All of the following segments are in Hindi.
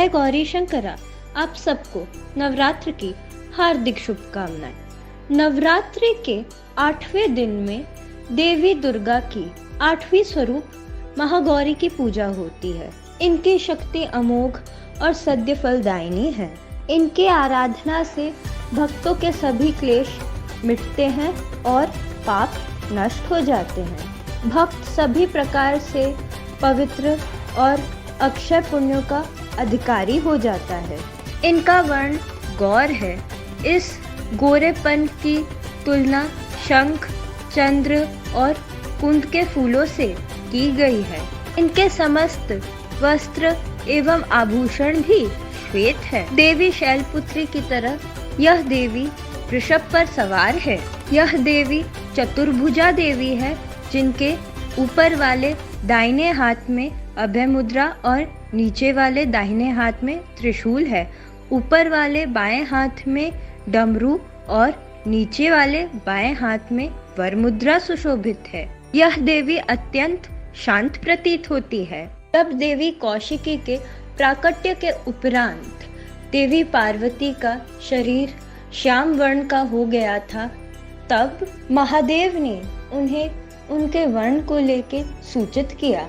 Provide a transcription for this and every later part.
जय गौरी शंकरा। आप सबको नवरात्र की हार्दिक शुभकामनाएं। नवरात्रि के 8वें दिन में देवी दुर्गा की 8वीं स्वरूप महागौरी की पूजा होती है। इनकी शक्ति अमोघ और सद्य फलदायिनी है। इनकी आराधना से भक्तों के सभी क्लेश मिटते हैं और पाप नष्ट हो जाते हैं। भक्त सभी प्रकार से पवित्र और अक्षय पुण्यों का अधिकारी हो जाता है। इनका वर्ण गौर है। इस गोरेपन की तुलना शंख, चंद्र और कुंद के फूलों से की गई है। इनके समस्त वस्त्र एवं आभूषण भी श्वेत है। देवी शैलपुत्री की तरह यह देवी वृषभ पर सवार है। यह देवी चतुर्भुजा देवी है, जिनके ऊपर वाले दाहिने हाथ में अभय मुद्रा और नीचे वाले दाहिने हाथ में त्रिशूल है। ऊपर वाले बाएं हाथ में डमरू और नीचे वाले बाएं हाथ में वर मुद्रा सुशोभित है। यह देवी अत्यंत शांत प्रतीत होती है। तब देवी कौशिकी के प्राकट्य के उपरांत देवी पार्वती का शरीर श्याम वर्ण का हो गया था। तब महादेव ने उन्हें उनके वर्ण को लेकर सूचित किया।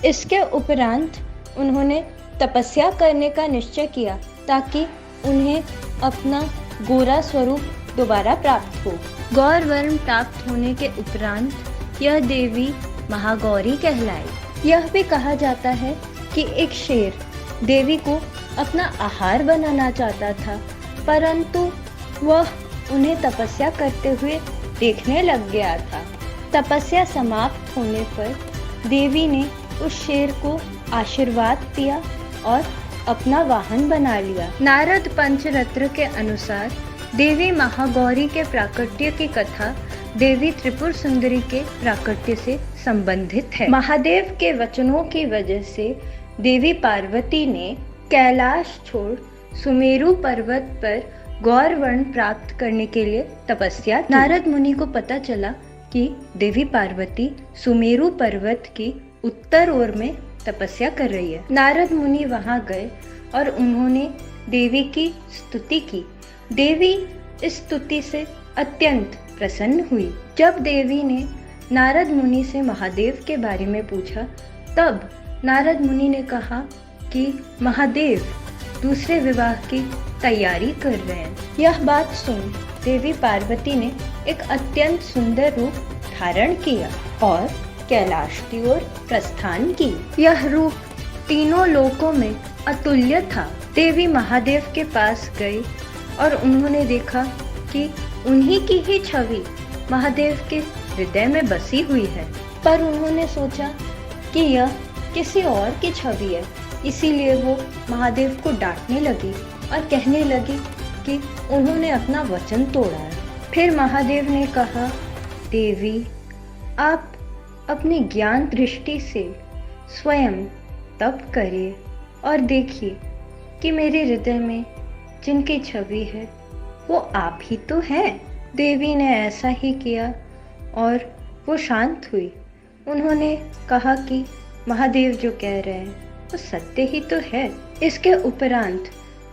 इसके उपरांत उन्होंने तपस्या करने का निश्चय किया ताकि उन्हें अपना गोरा स्वरूप दोबारा प्राप्त हो। गौर वर्ण प्राप्त होने के उपरांत यह देवी महागौरी कहलाई। यह भी कहा जाता है कि एक शेर देवी को अपना आहार बनाना चाहता था, परंतु वह उन्हें तपस्या करते हुए देखने लग गया था। तपस्या समाप्त होने पर देवी ने उस शेर को आशीर्वाद दिया और अपना वाहन बना लिया। नारद पंचरत्न के अनुसार देवी महागौरी के प्राकट्य की कथा देवी त्रिपुर सुंदरी के प्राकट्य से संबंधित है। महादेव के वचनों की वजह से देवी पार्वती ने कैलाश छोड़ सुमेरु पर्वत पर गौर वर्ण प्राप्त करने के लिए तपस्या की। नारद मुनि को पता चला कि देवी पार्वती सुमेरु पर्वत की उत्तर ओर में तपस्या कर रही है। नारद मुनि वहां गए और उन्होंने देवी की स्तुति की। देवी इस स्तुति से अत्यंत प्रसन्न हुई। जब देवी ने नारद मुनि से महादेव के बारे में पूछा, तब नारद मुनि ने कहा कि महादेव दूसरे विवाह की तैयारी कर रहे हैं। यह बात सुन देवी पार्वती ने एक अत्यंत सुंदर रूप धारण किया और कैलाश की ओर प्रस्थान की। यह रूप तीनों लोकों में अतुल्य था। देवी महादेव के पास गई और उन्होंने देखा कि उन्हीं की ही छवि महादेव के हृदय में बसी हुई है, पर उन्होंने सोचा कि यह किसी और की छवि है, इसीलिए वो महादेव को डांटने लगी और कहने लगी कि उन्होंने अपना वचन तोड़ा है। फिर महादेव ने कहा, देवी आप अपनी ज्ञान दृष्टि से स्वयं तप करिए और देखिए कि मेरे हृदय में जिनकी छवि है वो आप ही तो हैं। देवी ने ऐसा ही किया और वो शांत हुई। उन्होंने कहा कि महादेव जो कह रहे हैं वो सत्य ही तो है। इसके उपरांत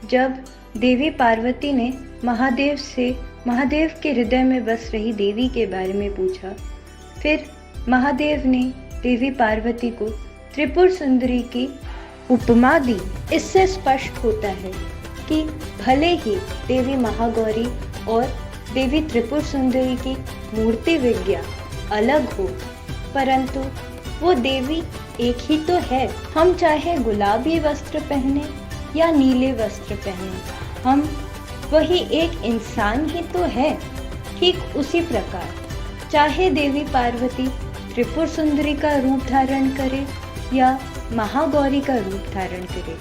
जब देवी पार्वती ने महादेव से महादेव के हृदय में बस रही देवी के बारे में पूछा, फिर महादेव ने देवी पार्वती को त्रिपुर सुंदरी की उपमा दी। इससे स्पष्ट होता है कि भले ही देवी महागौरी और देवी त्रिपुर सुंदरी की मूर्ति विज्ञा अलग हो, परंतु वो देवी एक ही तो है। हम चाहे गुलाबी वस्त्र पहने या नीले वस्त्र पहने, हम वही एक इंसान ही तो है। ठीक उसी प्रकार चाहे देवी पार्वती त्रिपुर सुंदरी का रूप धारण करे या महागौरी का रूप धारण करे,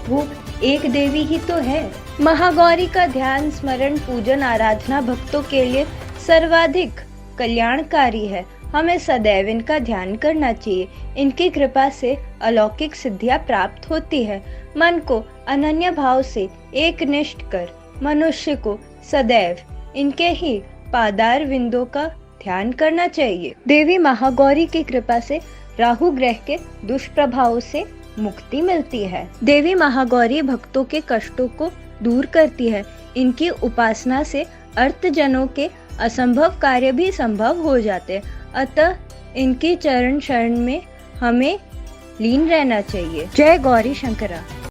वो एक देवी ही तो है। महागौरी का ध्यान, स्मरण, पूजन, आराधना भक्तों के लिए सर्वाधिक कल्याणकारी है। हमें सदैव इनका ध्यान करना चाहिए। इनकी कृपा से अलौकिक सिद्धियां प्राप्त होती है। मन को अनन्य भाव से एकनिष्ठ कर मनुष्य को सदैव इनके ही पादार विंदों का ध्यान करना चाहिए। देवी महागौरी की कृपा से राहु ग्रह के दुष्प्रभाव से मुक्ति मिलती है। देवी महागौरी भक्तों के कष्टों को दूर करती है। इनकी उपासना से अर्तजनों के असंभव कार्य भी संभव हो जाते हैं। अतः इनकी चरण शरण में हमें लीन रहना चाहिए। जय गौरी शंकरा।